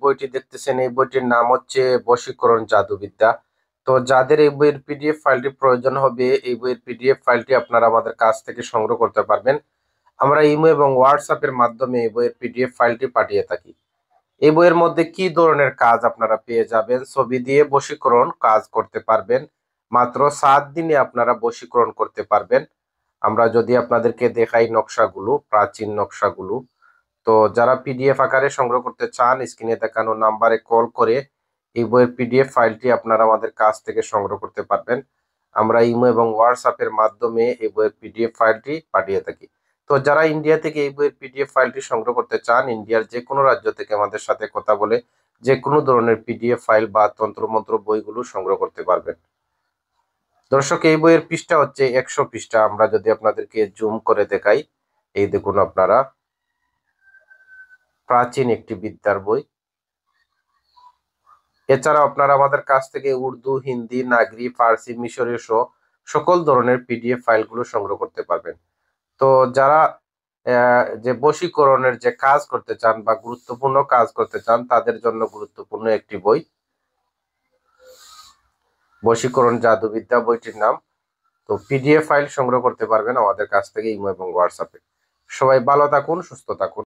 বইটি দেখতেছেন, এই বইটির নাম হচ্ছে বশীকরণ জাদুবিদ্যা। তো যাদের এই বইয়ের পিডিএফ ফাইলটি প্রয়োজন হবে, এই বইয়ের পিডিএফ ফাইলটি আপনারা আমাদের কাছ থেকে সংগ্রহ করতে পারবেন। আমরা ইমো এবং হোয়াটসঅ্যাপের মাধ্যমে এই বইয়ের পিডিএফ ফাইলটি পাঠিয়ে থাকি। এই বইয়ের মধ্যে কি ধরনের কাজ আপনারা পেয়ে যাবেন? ছবি দিয়ে বশীকরণ কাজ করতে পারবেন। মাত্র 7 দিনে আপনারা বশীকরণ করতে পারবেন। আমরা যদি আপনাদেরকে দেখাই নকশাগুলো, প্রাচীন নকশাগুলো, তো যারা পিডিএফ আকারে সংগ্রহ করতে চান, স্ক্রিনে দেখানো নাম্বারে কল করে এই বইয়ের পিডিএফ ফাইলটি আপনারা আমাদের কাছ থেকে সংগ্রহ করতে পারবেন। আমরা ইমো এবং হোয়াটসঅ্যাপের মাধ্যমে এই বইয়ের পিডিএফ ফাইলটি পাঠিয়ে থাকি। তো যারা ইন্ডিয়া থেকে এই বইয়ের পিডিএফ ফাইলটি সংগ্রহ করতে চান, ইন্ডিয়ার যে কোনো রাজ্য থেকে আমাদের সাথে কথা বলে যে কোনো ধরনের পিডিএফ ফাইল বা তন্ত্রমন্ত্র বইগুলো সংগ্রহ করতে পারবেন। দর্শক, এই বইয়ের পৃষ্ঠা হচ্ছে 100 পৃষ্ঠা। আমরা যদি আপনাদেরকে জুম করে দেখাই, এই দেখুন আপনারা, প্রাচীন একটি বিদ্যার বই। এছাড়াও আপনারা আমাদের কাছ থেকে উর্দু, হিন্দি, নাগরি, ফার্সি, মিশরীয় সহ সকল ধরনের পিডিএফ ফাইলগুলো সংগ্রহ করতে পারবেন। তো যারা যে বশীকরণের যে কাজ করতে চান বা গুরুত্বপূর্ণ কাজ করতে চান, তাদের জন্য গুরুত্বপূর্ণ একটি বই, বশীকরণ জাদুবিদ্যা বইটির নাম। তো পিডিএফ ফাইল সংগ্রহ করতে পারবেন আমাদের কাছ থেকে ইমো এবং হোয়াটসঅ্যাপে। সবাই ভালো থাকুন, সুস্থ থাকুন।